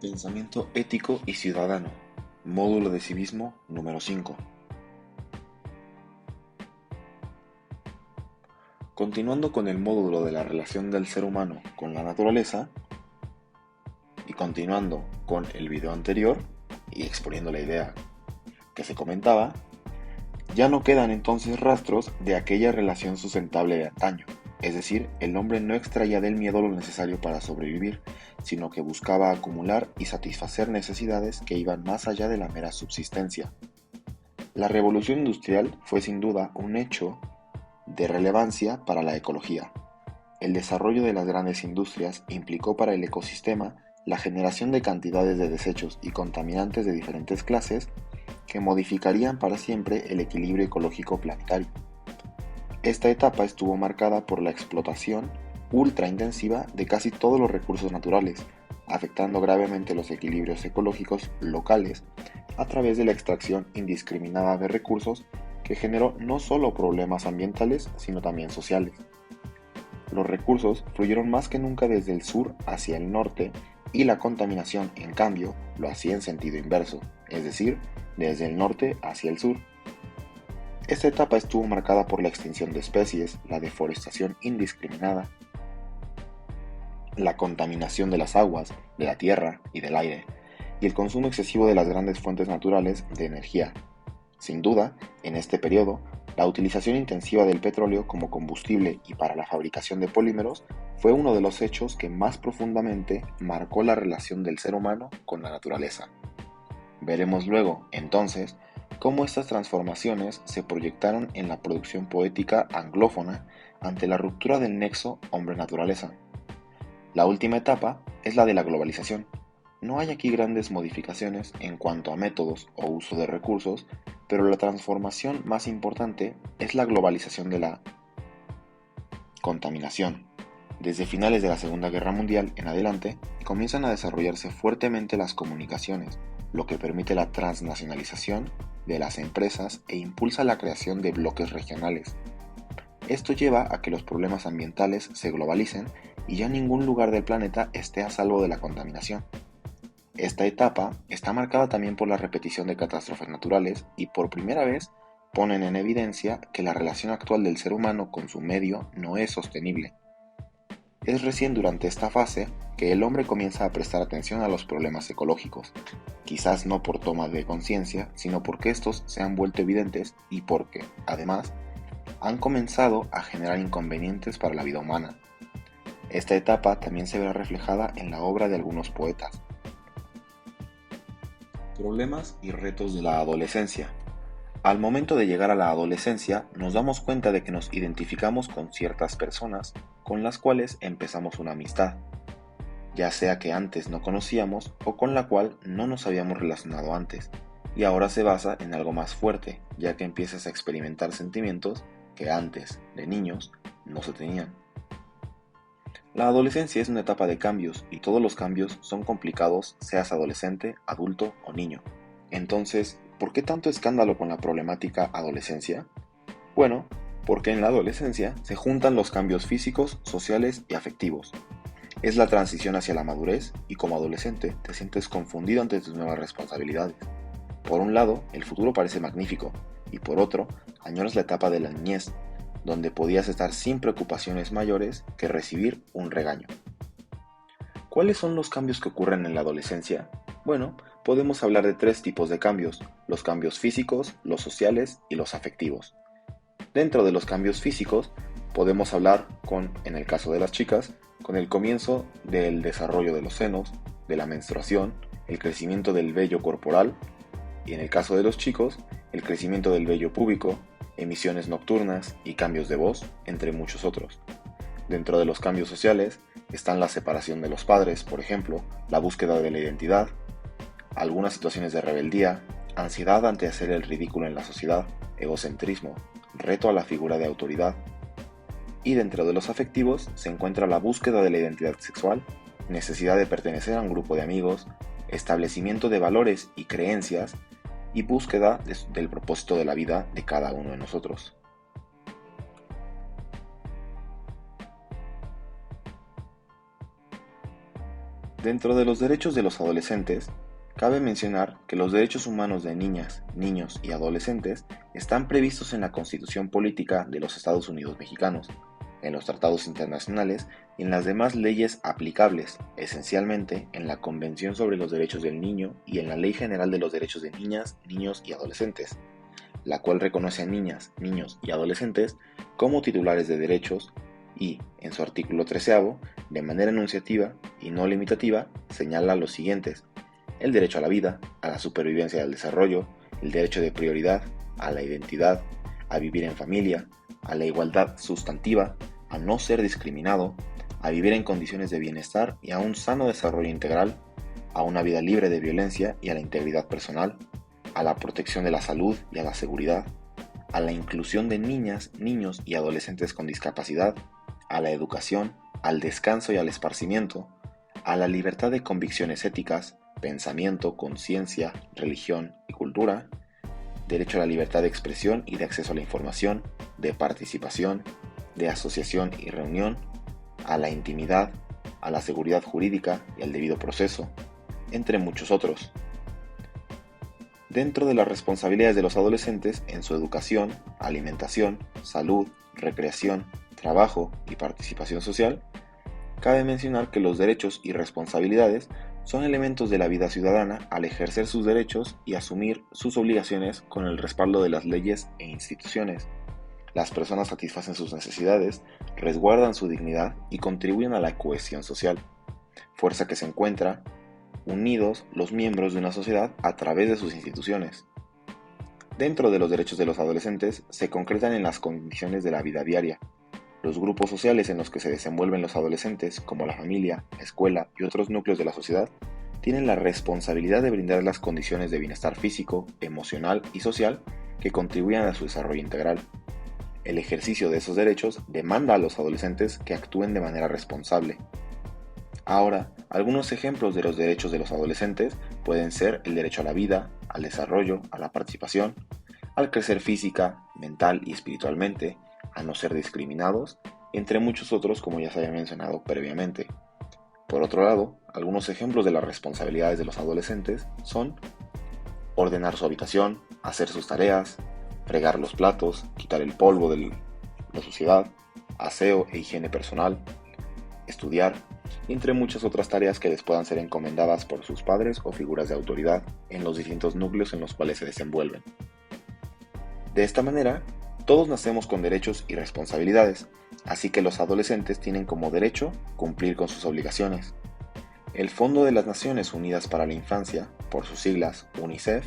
Pensamiento ético y ciudadano. Módulo de civismo número 5. Continuando con el módulo de la relación del ser humano con la naturaleza y continuando con el video anterior y exponiendo la idea que se comentaba, ya no quedan entonces rastros de aquella relación sustentable de antaño. Es decir, el hombre no extraía del miedo lo necesario para sobrevivir, sino que buscaba acumular y satisfacer necesidades que iban más allá de la mera subsistencia. La revolución industrial fue sin duda un hecho de relevancia para la ecología. El desarrollo de las grandes industrias implicó para el ecosistema la generación de cantidades de desechos y contaminantes de diferentes clases que modificarían para siempre el equilibrio ecológico planetario. Esta etapa estuvo marcada por la explotación ultra intensiva de casi todos los recursos naturales, afectando gravemente los equilibrios ecológicos locales a través de la extracción indiscriminada de recursos que generó no solo problemas ambientales, sino también sociales. Los recursos fluyeron más que nunca desde el sur hacia el norte y la contaminación, en cambio, lo hacía en sentido inverso, es decir, desde el norte hacia el sur. Esta etapa estuvo marcada por la extinción de especies, la deforestación indiscriminada, la contaminación de las aguas, de la tierra y del aire, y el consumo excesivo de las grandes fuentes naturales de energía. Sin duda, en este periodo, la utilización intensiva del petróleo como combustible y para la fabricación de polímeros fue uno de los hechos que más profundamente marcó la relación del ser humano con la naturaleza. Veremos luego, entonces, cómo estas transformaciones se proyectaron en la producción poética anglófona ante la ruptura del nexo hombre-naturaleza. La última etapa es la de la globalización. No hay aquí grandes modificaciones en cuanto a métodos o uso de recursos, pero la transformación más importante es la globalización de la contaminación. Desde finales de la Segunda Guerra Mundial en adelante, comienzan a desarrollarse fuertemente las comunicaciones, lo que permite la transnacionalización de las empresas e impulsa la creación de bloques regionales. Esto lleva a que los problemas ambientales se globalicen y ya ningún lugar del planeta esté a salvo de la contaminación. Esta etapa está marcada también por la repetición de catástrofes naturales y por primera vez ponen en evidencia que la relación actual del ser humano con su medio no es sostenible. Es recién durante esta fase que el hombre comienza a prestar atención a los problemas ecológicos, quizás no por toma de conciencia, sino porque estos se han vuelto evidentes y porque, además, han comenzado a generar inconvenientes para la vida humana. Esta etapa también se verá reflejada en la obra de algunos poetas. Problemas y retos de la adolescencia. Al momento de llegar a la adolescencia, nos damos cuenta de que nos identificamos con ciertas personas con las cuales empezamos una amistad, ya sea que antes no conocíamos o con la cual no nos habíamos relacionado antes, y ahora se basa en algo más fuerte, ya que empiezas a experimentar sentimientos que antes, de niños, no se tenían. La adolescencia es una etapa de cambios y todos los cambios son complicados, seas adolescente, adulto o niño. Entonces, ¿por qué tanto escándalo con la problemática adolescencia? Bueno, porque en la adolescencia se juntan los cambios físicos, sociales y afectivos. Es la transición hacia la madurez y como adolescente te sientes confundido ante tus nuevas responsabilidades. Por un lado, el futuro parece magnífico y por otro, añoras la etapa de la niñez, donde podías estar sin preocupaciones mayores que recibir un regaño. ¿Cuáles son los cambios que ocurren en la adolescencia? Bueno, podemos hablar de tres tipos de cambios: los cambios físicos, los sociales y los afectivos. Dentro de los cambios físicos, podemos hablar en el caso de las chicas, con el comienzo del desarrollo de los senos, de la menstruación, el crecimiento del vello corporal, y en el caso de los chicos, el crecimiento del vello púbico, emisiones nocturnas y cambios de voz, entre muchos otros. Dentro de los cambios sociales están la separación de los padres, por ejemplo, la búsqueda de la identidad, algunas situaciones de rebeldía, ansiedad ante hacer el ridículo en la sociedad, egocentrismo, reto a la figura de autoridad. Y dentro de los afectivos se encuentra la búsqueda de la identidad sexual, necesidad de pertenecer a un grupo de amigos, establecimiento de valores y creencias y búsqueda del propósito de la vida de cada uno de nosotros. Dentro de los derechos de los adolescentes, cabe mencionar que los derechos humanos de niñas, niños y adolescentes están previstos en la Constitución Política de los Estados Unidos Mexicanos, en los tratados internacionales y en las demás leyes aplicables, esencialmente en la Convención sobre los Derechos del Niño y en la Ley General de los Derechos de Niñas, Niños y Adolescentes, la cual reconoce a niñas, niños y adolescentes como titulares de derechos y, en su artículo 13, de manera enunciativa y no limitativa, señala los siguientes: el derecho a la vida, a la supervivencia y al desarrollo, el derecho de prioridad, a la identidad, a vivir en familia, a la igualdad sustantiva, a no ser discriminado, a vivir en condiciones de bienestar y a un sano desarrollo integral, a una vida libre de violencia y a la integridad personal, a la protección de la salud y a la seguridad, a la inclusión de niñas, niños y adolescentes con discapacidad, a la educación, al descanso y al esparcimiento, a la libertad de convicciones éticas, pensamiento, conciencia, religión y cultura, derecho a la libertad de expresión y de acceso a la información, de participación, de asociación y reunión, a la intimidad, a la seguridad jurídica y al debido proceso, entre muchos otros. Dentro de las responsabilidades de los adolescentes en su educación, alimentación, salud, recreación, trabajo y participación social, cabe mencionar que los derechos y responsabilidades son elementos de la vida ciudadana al ejercer sus derechos y asumir sus obligaciones con el respaldo de las leyes e instituciones. Las personas satisfacen sus necesidades, resguardan su dignidad y contribuyen a la cohesión social, fuerza que se encuentra unidos los miembros de una sociedad a través de sus instituciones. Dentro de los derechos de los adolescentes se concretan en las condiciones de la vida diaria. Los grupos sociales en los que se desenvuelven los adolescentes, como la familia, la escuela y otros núcleos de la sociedad, tienen la responsabilidad de brindar las condiciones de bienestar físico, emocional y social que contribuyan a su desarrollo integral. El ejercicio de esos derechos demanda a los adolescentes que actúen de manera responsable. Ahora, algunos ejemplos de los derechos de los adolescentes pueden ser el derecho a la vida, al desarrollo, a la participación, al crecer física, mental y espiritualmente, a no ser discriminados, entre muchos otros como ya se había mencionado previamente. Por otro lado, algunos ejemplos de las responsabilidades de los adolescentes son ordenar su habitación, hacer sus tareas, fregar los platos, quitar el polvo de la suciedad, aseo e higiene personal, estudiar, entre muchas otras tareas que les puedan ser encomendadas por sus padres o figuras de autoridad en los distintos núcleos en los cuales se desenvuelven. De esta manera, todos nacemos con derechos y responsabilidades, así que los adolescentes tienen como derecho cumplir con sus obligaciones. El Fondo de las Naciones Unidas para la Infancia, por sus siglas UNICEF,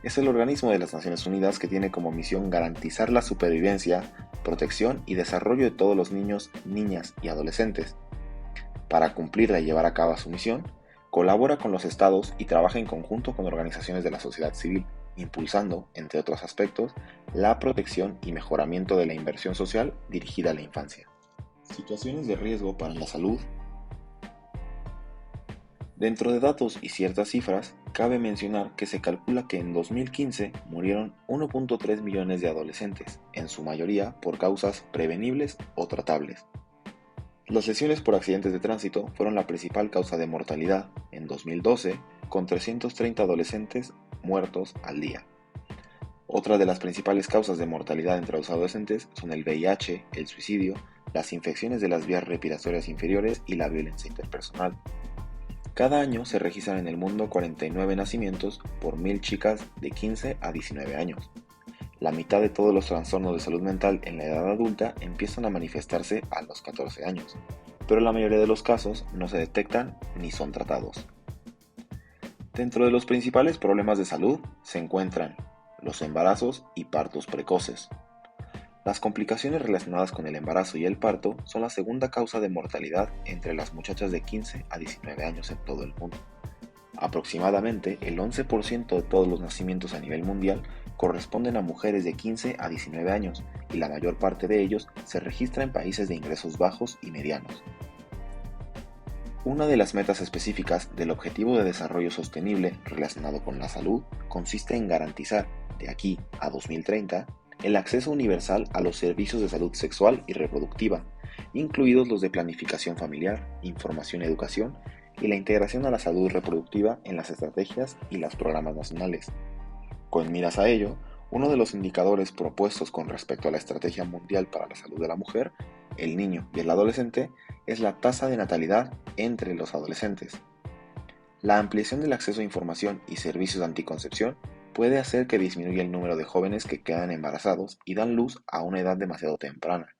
es el organismo de las Naciones Unidas que tiene como misión garantizar la supervivencia, protección y desarrollo de todos los niños, niñas y adolescentes. Para cumplirla y llevar a cabo su misión, colabora con los estados y trabaja en conjunto con organizaciones de la sociedad civil, impulsando, entre otros aspectos, la protección y mejoramiento de la inversión social dirigida a la infancia. Situaciones de riesgo para la salud. Dentro de datos y ciertas cifras, cabe mencionar que se calcula que en 2015 murieron 1.3 millones de adolescentes, en su mayoría por causas prevenibles o tratables. Las lesiones por accidentes de tránsito fueron la principal causa de mortalidad en 2012, con 330 adolescentes muertos al día. Otra de las principales causas de mortalidad entre los adolescentes son el VIH, el suicidio, las infecciones de las vías respiratorias inferiores y la violencia interpersonal. Cada año se registran en el mundo 49 nacimientos por 1000 chicas de 15 a 19 años. La mitad de todos los trastornos de salud mental en la edad adulta empiezan a manifestarse a los 14 años, pero la mayoría de los casos no se detectan ni son tratados. Dentro de los principales problemas de salud se encuentran los embarazos y partos precoces. Las complicaciones relacionadas con el embarazo y el parto son la segunda causa de mortalidad entre las muchachas de 15 a 19 años en todo el mundo. Aproximadamente el 11% de todos los nacimientos a nivel mundial corresponden a mujeres de 15 a 19 años y la mayor parte de ellos se registra en países de ingresos bajos y medianos. Una de las metas específicas del Objetivo de Desarrollo Sostenible relacionado con la salud consiste en garantizar, de aquí a 2030, el acceso universal a los servicios de salud sexual y reproductiva, incluidos los de planificación familiar, información y educación, y la integración a la salud reproductiva en las estrategias y los programas nacionales. Con miras a ello, uno de los indicadores propuestos con respecto a la Estrategia Mundial para la Salud de la Mujer, el niño y el adolescente es la tasa de natalidad entre los adolescentes. La ampliación del acceso a información y servicios de anticoncepción puede hacer que disminuya el número de jóvenes que quedan embarazados y dan luz a una edad demasiado temprana.